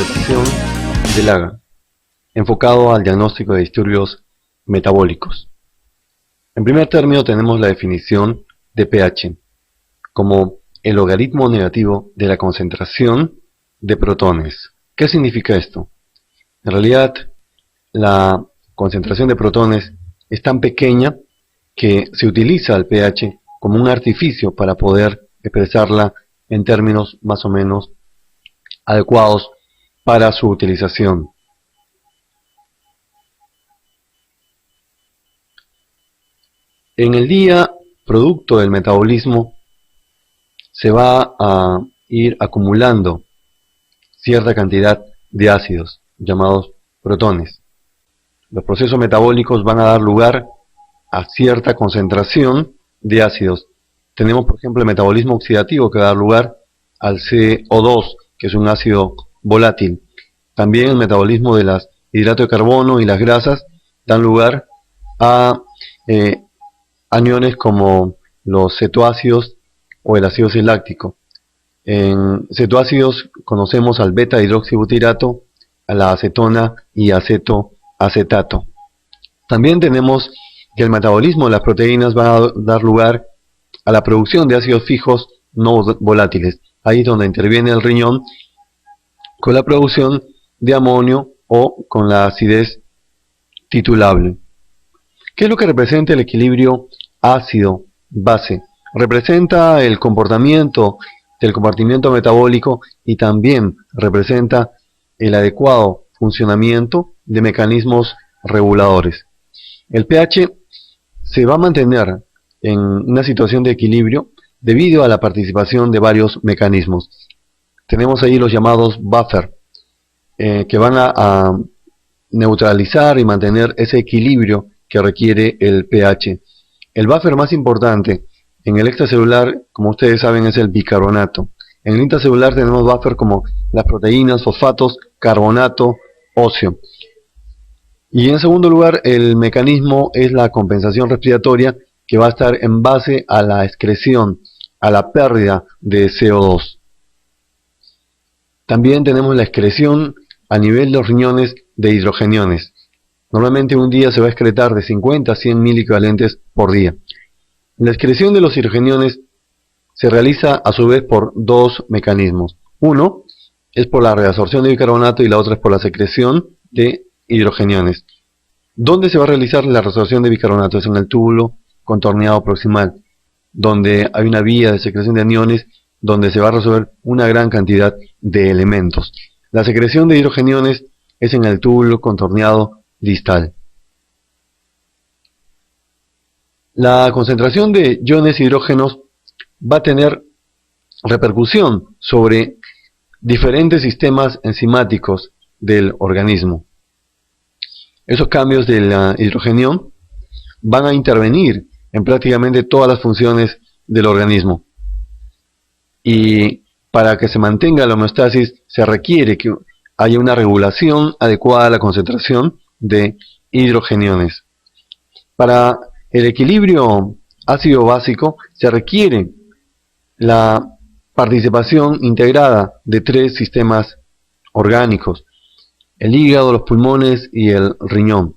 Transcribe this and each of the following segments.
interpretación del AGA, enfocado al diagnóstico de disturbios metabólicos. En primer término tenemos la definición de pH, como el logaritmo negativo de la concentración de protones. ¿Qué significa esto? En realidad, la concentración de protones es tan pequeña que se utiliza el pH como un artificio para poder expresarla en términos más o menos adecuados para su utilización. En el día, producto del metabolismo, se va a ir acumulando cierta cantidad de ácidos, llamados protones. Los procesos metabólicos van a dar lugar a cierta concentración de ácidos. Tenemos, por ejemplo, el metabolismo oxidativo que va a dar lugar al CO2, que es un ácido volátil. También el metabolismo de los hidratos de carbono y las grasas dan lugar a aniones como los cetoácidos o el ácido láctico. En cetoácidos conocemos al beta-hidroxibutirato, a la acetona y acetato. También tenemos que el metabolismo de las proteínas va a dar lugar a la producción de ácidos fijos no volátiles. Ahí es donde interviene el riñón con la producción de amonio o con la acidez titulable. ¿Qué es lo que representa el equilibrio ácido-base? Representa el comportamiento del compartimiento metabólico y también representa el adecuado funcionamiento de mecanismos reguladores. El pH se va a mantener en una situación de equilibrio debido a la participación de varios mecanismos. Tenemos ahí los llamados buffer, que van a neutralizar y mantener ese equilibrio que requiere el pH. El buffer más importante en el extracelular, como ustedes saben, es el bicarbonato. En el intracelular tenemos buffer como las proteínas, fosfatos, carbonato, óseo. Y en segundo lugar, el mecanismo es la compensación respiratoria, que va a estar en base a la excreción, a la pérdida de CO2. También tenemos la excreción a nivel de los riñones de hidrogeniones. Normalmente un día se va a excretar de 50 a 100 mil equivalentes por día. La excreción de los hidrogeniones se realiza a su vez por dos mecanismos. Uno es por la reabsorción de bicarbonato y la otra es por la secreción de hidrogeniones. ¿Dónde se va a realizar la reabsorción de bicarbonato? Es en el túbulo contorneado proximal, donde hay una vía de secreción de aniones, donde se va a resolver una gran cantidad de elementos. La secreción de hidrogeniones es en el túbulo contorneado distal. La concentración de iones hidrógenos va a tener repercusión sobre diferentes sistemas enzimáticos del organismo. Esos cambios de la hidrogenión van a intervenir en prácticamente todas las funciones del organismo. Y para que se mantenga la homeostasis se requiere que haya una regulación adecuada a la concentración de hidrogeniones. Para el equilibrio ácido-básico se requiere la participación integrada de tres sistemas orgánicos: el hígado, los pulmones y el riñón.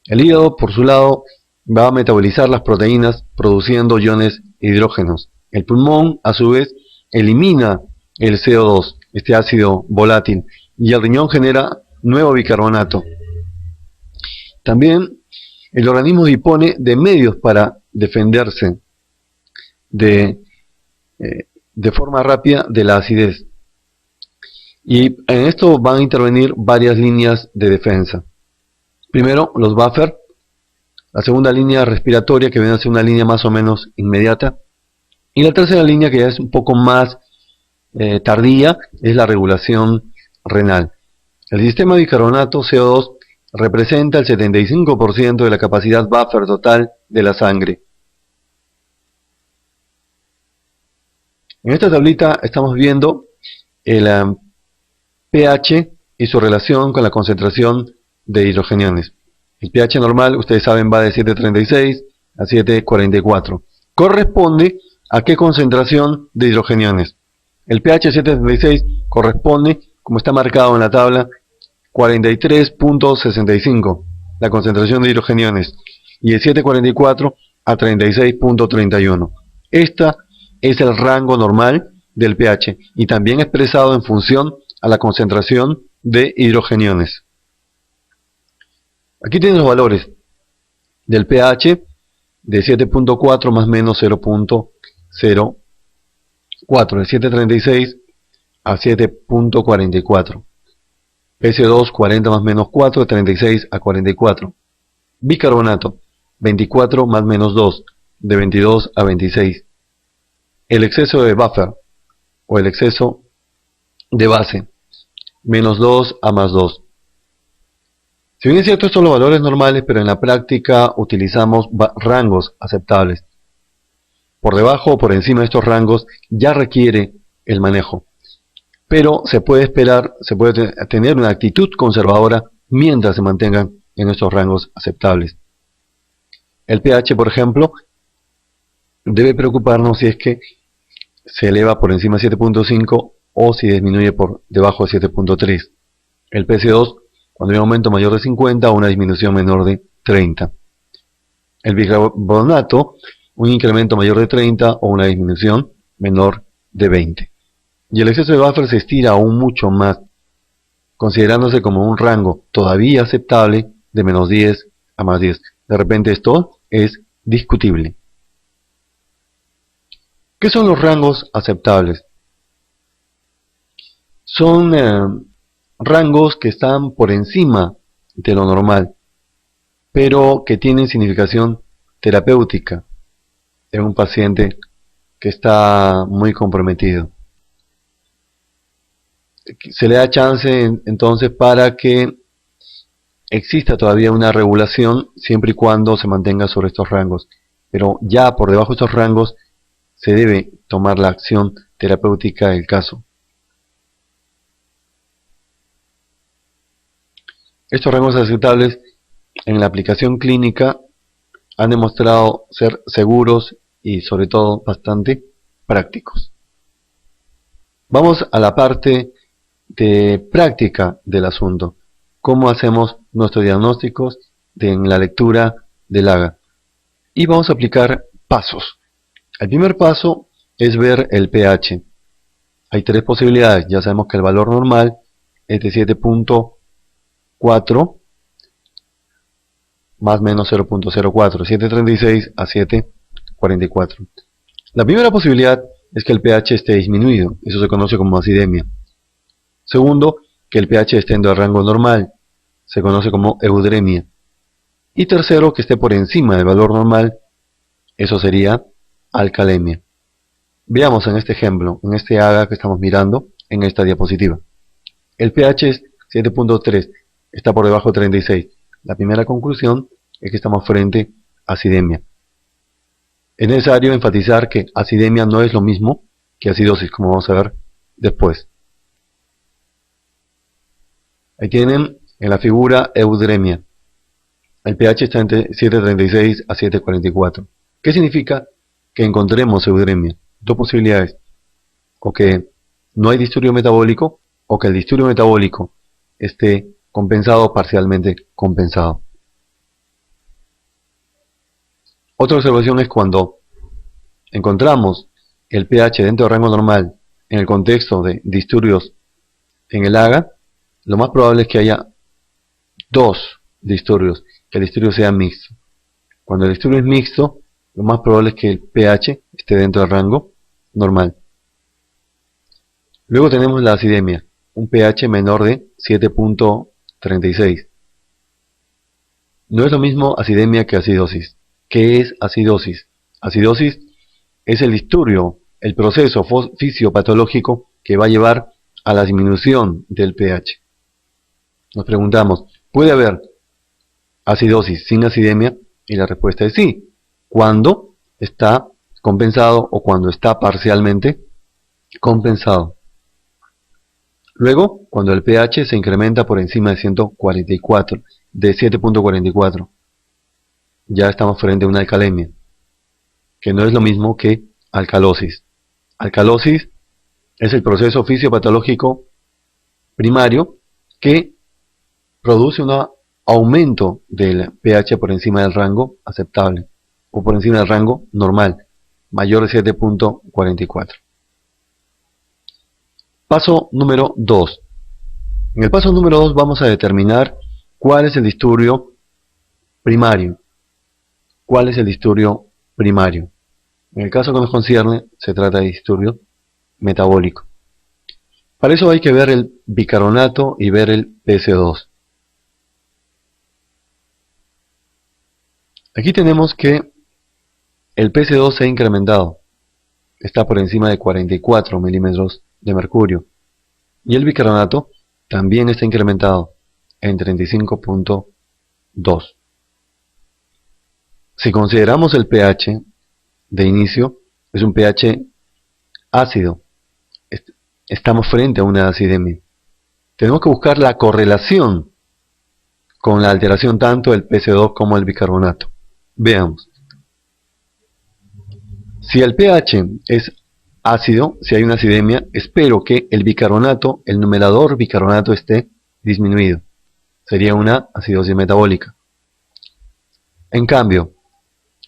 El hígado, por su lado, va a metabolizar las proteínas produciendo iones hidrógenos. El pulmón, a su vez, elimina el CO2, este ácido volátil, y el riñón genera nuevo bicarbonato. También el organismo dispone de medios para defenderse de forma rápida de la acidez. Y en esto van a intervenir varias líneas de defensa. Primero, los buffer. La segunda línea respiratoria, que viene a ser una línea más o menos inmediata. Y la tercera línea, que ya es un poco más tardía, es la regulación renal. El sistema de bicarbonato CO2 representa el 75% de la capacidad buffer total de la sangre. En esta tablita estamos viendo el pH y su relación con la concentración de hidrogeniones. El pH normal, ustedes saben, va de 7.36 a 7.44. ¿Corresponde a qué concentración de hidrogeniones? El pH 7.36 corresponde como está marcado en la tabla, 43.65 la concentración de hidrogeniones y de 7.44 a 36.31. Esta es el rango normal del pH y también expresado en función a la concentración de hidrogeniones. Aquí tienen los valores del pH de 7.4 más menos 0.04, de 7.36 a 7.44. PC2 40 más menos 4, de 36 a 44. Bicarbonato 24 más menos 2, de 22 a 26. El exceso de buffer o el exceso de base, menos 2 a más 2. Si bien es cierto, estos son los valores normales, pero en la práctica utilizamos rangos aceptables. Por debajo o por encima de estos rangos ya requiere el manejo, pero se puede esperar, se puede tener una actitud conservadora mientras se mantengan en estos rangos aceptables. El pH, por ejemplo, debe preocuparnos si es que se eleva por encima de 7.5 o si disminuye por debajo de 7.3. El PC2 cuando hay un aumento mayor de 50 o una disminución menor de 30. El bicarbonato, un incremento mayor de 30 o una disminución menor de 20. Y el exceso de buffer se estira aún mucho más, considerándose como un rango todavía aceptable de menos 10 a más 10. De repente esto es discutible. ¿Qué son los rangos aceptables? Son rangos que están por encima de lo normal, pero que tienen significación terapéutica en un paciente que está muy comprometido. Se le da chance entonces para que exista todavía una regulación siempre y cuando se mantenga sobre estos rangos, pero ya por debajo de estos rangos se debe tomar la acción terapéutica del caso. Estos rangos aceptables en la aplicación clínica han demostrado ser seguros y sobre todo bastante prácticos. Vamos a la parte de práctica del asunto. ¿Cómo hacemos nuestros diagnósticos en la lectura del AGA? Y vamos a aplicar pasos. El primer paso es ver el pH. Hay tres posibilidades. Ya sabemos que el valor normal es de 7.4 más menos 0.04, 7.36 a 7.44. La primera posibilidad es que el pH esté disminuido, eso se conoce como acidemia. Segundo, que el pH esté en el rango normal, se conoce como eudemia. Y tercero, que esté por encima del valor normal, eso sería alcalemia. Veamos en este ejemplo, en este AGA que estamos mirando en esta diapositiva. El pH es 7.3, está por debajo de 36. La primera conclusión es que estamos frente a acidemia. Es necesario enfatizar que acidemia no es lo mismo que acidosis, como vamos a ver después. Ahí tienen en la figura eudemia. El pH está entre 7.36 a 7.44. ¿Qué significa que encontremos eudemia? Dos posibilidades. O que no hay disturbio metabólico, o que el disturbio metabólico esté compensado o parcialmente compensado. Otra observación es cuando encontramos el pH dentro del rango normal en el contexto de disturbios en el AGA, lo más probable es que haya dos disturbios, que el disturbio sea mixto. Cuando el disturbio es mixto, lo más probable es que el pH esté dentro del rango normal. Luego tenemos la acidemia, un pH menor de 7.36. No es lo mismo acidemia que acidosis. ¿Qué es acidosis? Acidosis es el disturbio, el proceso fisiopatológico que va a llevar a la disminución del pH. Nos preguntamos, ¿puede haber acidosis sin acidemia? Y la respuesta es sí, cuando está compensado o cuando está parcialmente compensado. Luego, cuando el pH se incrementa por encima de 144, de 7.44, ya estamos frente a una alcalemia, que no es lo mismo que alcalosis. Alcalosis es el proceso fisiopatológico primario que produce un aumento del pH por encima del rango aceptable o por encima del rango normal, mayor de 7.44. Paso número 2. En el paso número 2 vamos a determinar cuál es el disturbio primario. ¿Cuál es el disturbio primario? En el caso que nos concierne, se trata de disturbio metabólico. Para eso hay que ver el bicarbonato y ver el pS2. Aquí tenemos que el pS2 se ha incrementado. Está por encima de 44 milímetros de mercurio. Y el bicarbonato también está incrementado en 35.2. Si consideramos el pH de inicio, es un pH ácido. Estamos frente a una acidemia. Tenemos que buscar la correlación con la alteración tanto del pS2 como del bicarbonato. Veamos. Si el pH es ácido, si hay una acidemia, espero que el bicarbonato, el numerador bicarbonato esté disminuido. Sería una acidosis metabólica. En cambio,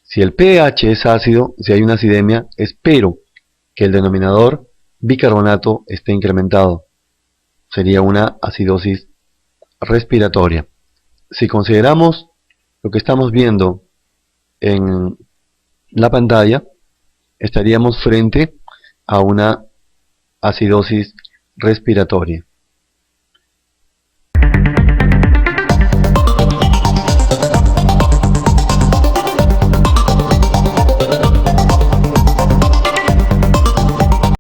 si el pH es ácido, si hay una acidemia, espero que el denominador bicarbonato esté incrementado. Sería una acidosis respiratoria. Si consideramos lo que estamos viendo en la pantalla, estaríamos frente a una acidosis respiratoria.